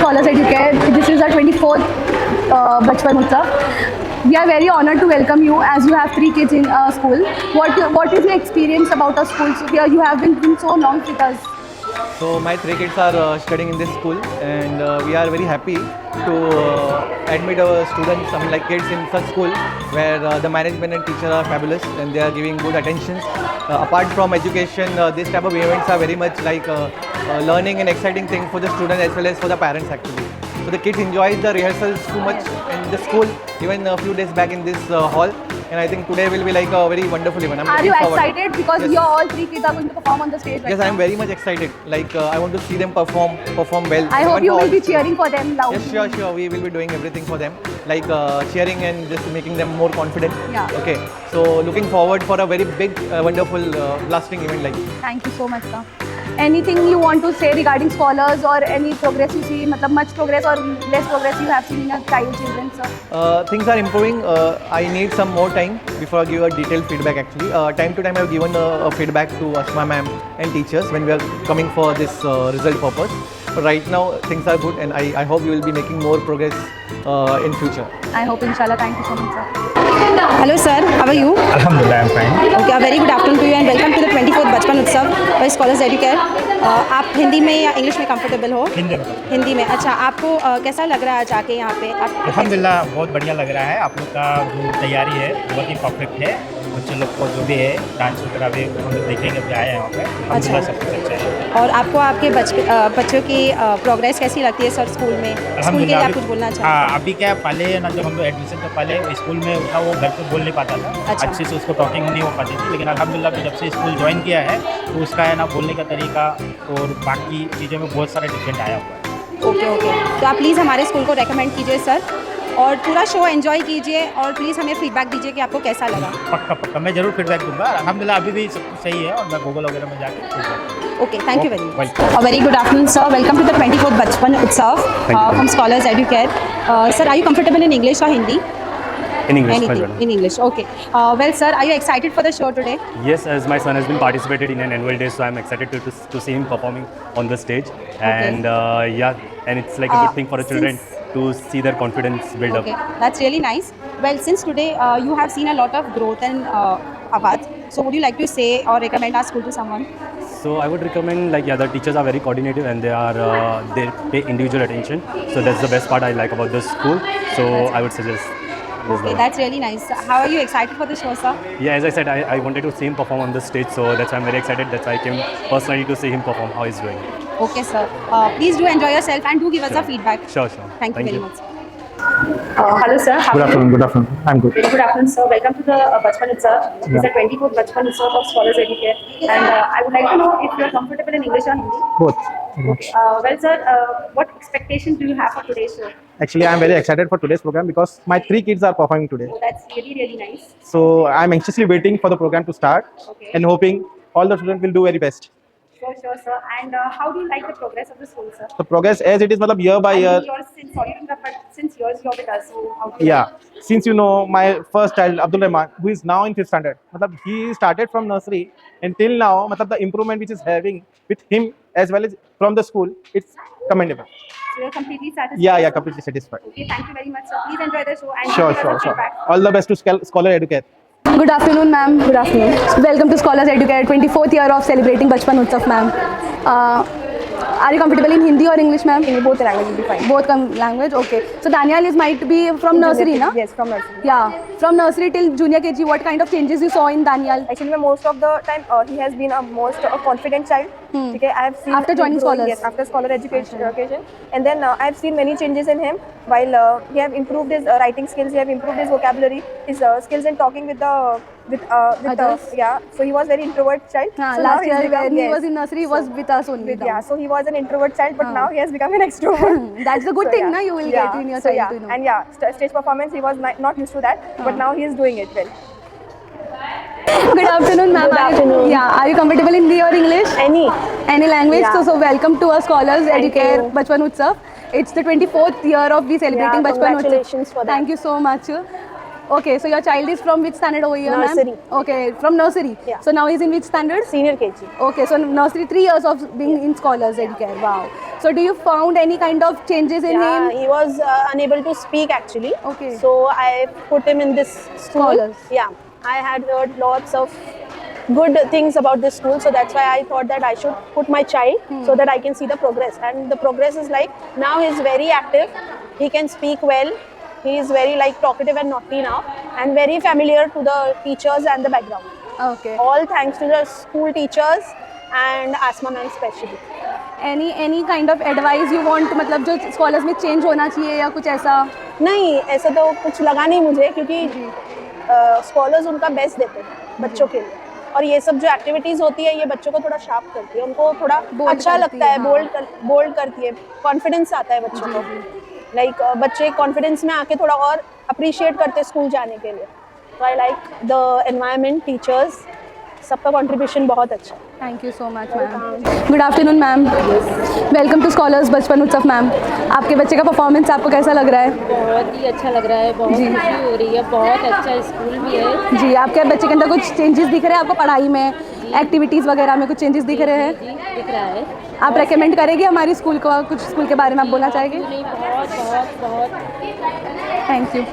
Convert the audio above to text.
Scholars Educare. This is our 24th Bachpan Utsav. We are very honored to welcome you as you have 3 kids in school. What is your experience about our school? So here you have been so long with us. So my 3 kids are studying in this school, and we are very happy to admit our students, like kids in such school where the management and teachers are fabulous and they are giving good attention. Apart from education, this type of events are very much like learning and exciting thing for the students as well as for the parents actually. So the kids enjoy the rehearsals too much in the school, even a few days back in this hall. And I think today will be like a very wonderful event. Are you excited because yes. All 3 kids are going to perform on the stage right Yes, now? I am very much excited. Like I want to see them perform well. I hope you will be cheering for them loudly. Yes, sure. We will be doing everything for them, like cheering and just making them more confident. Yeah. Okay. So looking forward for a very big, wonderful, blasting event like this. Thank you so much, sir. Anything you want to say regarding scholars or any progress you see, much progress or less progress you have seen in your children, sir? Things are improving. I need some more time before I give a detailed feedback actually. Time to time I have given a feedback to Ashma ma'am and teachers when we are coming for this result purpose. But right now things are good and I hope you will be making more progress in future. I hope inshallah. Thank you so much, sir. Hello sir, how are you? Alhamdulillah, I'm fine. Okay, a very good afternoon to you and welcome to the 24th बचपन उत्सव by Scholars Educare. आप हिंदी में या English में comfortable हो? हिंदी में। अच्छा, आपको कैसा लग रहा है जाके यहाँ पे? अल्हम्दुलिल्लाह बहुत बढ़िया लग रहा है। आप लोग का जो तैयारी है बहुत ही परफेक्ट है। बच्चे लोग को जो भी है डांस वगैरह भी हम लोग देखेंगे भी आए हैं वहाँ पे। अल्हम्दुलिल्लाह सब कुछ अच्छा है। और आपको आपके बच्चों की प्रोग्रेस कैसी लगती है सर स्कूल में? स्कूल के लिए आप कुछ बोलना चाहते हैं? हाँ, अभी क्या पहले ना जब हम लोग एडमिशन से पहले स्कूल में था वो घर पे बोल नहीं पाता था। अच्छा। अच्छे से उसको टॉकिंग नहीं हो पाती थी, लेकिन अल्हम्दुलिल्लाह जब से स्कूल ज्वाइन किया है तो उसका है ना बोलने का तरीका और बाकी चीज़ों में बहुत सारा डिफरेंट आया हुआ है। ओके, तो आप प्लीज़ हमारे स्कूल को रेकमेंड कीजिए सर और पूरा शो एंजॉय कीजिए और प्लीज़ हमें फीडबैक दीजिए कि आपको कैसा लगा। पक्का मैं ज़रूर फीडबैक दूंगा। अल्हम्दुलिल्लाह अभी भी सब कुछ सही है और मैं गूगल वगैरह में जाके Okay, thank you very much. A very good afternoon, sir. Welcome to the 24th Bachpan Utsav from Scholars Educare. Sir, are you comfortable in English or Hindi? In English. Anything in English. Okay. Well, sir, are you excited for the show today? Yes, as my son has been participated in an annual day, so I'm excited to see him performing on the stage. And and it's like a good thing for the children to see their confidence build up. Okay, that's really nice. Well, since today you have seen a lot of growth and Awad, so would you like to say or recommend our school to someone? So I would recommend the teachers are very coordinative and they pay individual attention. So that's the best part I like about the school. So I would suggest. Okay, that's really nice. How are you excited for the show, sir? Yeah, as I said, I wanted to see him perform on the stage, so that's why I'm very excited that I came personally to see him perform, how he's doing. Okay, sir. Please do enjoy yourself and do give us a feedback. Sure. Thank you very much. Hello, sir. Good afternoon. I'm good. Very good afternoon, sir. Welcome to the Bachpan Utsav. It's the 24th Bachpan Utsav of Scholars Educare. And I would like to know if you are comfortable in English or Hindi. Both. Well, sir, what expectations do you have for today's show? Actually, I'm very excited for today's program because my 3 kids are performing today. Oh, that's really, really nice. So I'm anxiously waiting for the program to start and hoping all the children will do very best. Sure, sir. And how do you like the progress of the school, sir? The progress as it is, year by year. Since years you're with us, so how do you Since my first child Abdul Rahman, who is now in 5th standard, he started from nursery until now. The improvement which is having with him as well as from the school, it's commendable. So you're completely satisfied? Yeah, completely satisfied. Okay, thank you very much, sir. Please enjoy the show and Sure. All the best to Scholar Educate. Good afternoon, ma'am. Good afternoon. Welcome to Scholars Educare, 24th year of celebrating Bachpan Utsav, ma'am. Are you comfortable in Hindi or English, ma'am? In both languages will be fine. Both language, okay. So Daniel might be from nursery, na? Yes, from nursery. Yeah, from nursery till junior KG. What kind of changes you saw in Daniel? Actually, most of the time he has been a confident child. Okay, I have seen After joining Scholars? Yes, after Scholar Education, and then I have seen many changes in him. While he have improved his writing skills, he have improved his vocabulary, his skills in talking with others. So he was very introvert child. So last year when he was in nursery, he was with us only. So he was an introvert child, but now he has become an extrovert. That's the good thing, na? You will get in your child to know. And stage performance, he was not used to that, but now he is doing it well. Good afternoon, ma'am. Good afternoon. Are you comfortable in Hindi or English? Any language. Yeah. So welcome to our Scholars Educare you. Bachpan Utsav. It's the 24th year of we celebrating Bachpan Utsav. Congratulations for that. Thank you so much. Okay, so your child is from which standard over here, ma'am? Nursery. Okay, from nursery. Yeah. So now he's in which standard? Senior KG. Okay, so nursery 3 years of being in Scholars Educare. Wow. So do you found any kind of changes in Yeah, him? he was unable to speak actually. Okay. So I put him in this school. Scholars. Yeah, I had heard lots of good things about this school, so that's why I thought that I should put my child so that I can see the progress. And the progress is like now he's very active. He can speak well. He is very like talkative and naughty now, and very familiar to the teachers and the background. Okay. All thanks to the school teachers and Asma ma'am especially. Any kind of advice you want, मतलब जो scholars में change होना चाहिए या कुछ ऐसा? नहीं, ऐसा तो कुछ लगा नहीं मुझे, क्योंकि स्कॉलर्स उनका बेस्ट देते हैं बच्चों के लिए, और ये सब जो एक्टिविटीज़ होती है ये बच्चों को थोड़ा शार्प करती है, उनको थोड़ा Bold अच्छा करती लगता है, है, हाँ। बोल्ड करती है, कॉन्फिडेंस आता है बच्चों को, लाइक बच्चे कॉन्फिडेंस में आके थोड़ा और अप्रिशिएट करते हैं स्कूल जाने के लिए. तो I like the environment, teachers, सबका कंट्रीब्यूशन बहुत अच्छा है. Thank you so much, ma'am. Good afternoon, ma'am. Welcome to Scholars बचपन उत्सव, मैम. आपके बच्चे का परफॉर्मेंस आपको कैसा लग रहा है? बहुत ही अच्छा लग रहा है, बहुत जी। खुशी हो रही है, बहुत अच्छा स्कूल भी है जी, आपके बच्चे के अंदर कुछ चेंजेस दिख रहे हैं आपको पढ़ाई में, एक्टिविटीज़ वगैरह में कुछ चेंजेस दिख रहे हैं? जी, दिख रहा है. आप रेकमेंड करेंगे हमारी स्कूल को, कुछ स्कूल के बारे में आप बोलना चाहेंगे? नहीं, बहुत बहुत बहुत थैंक यू.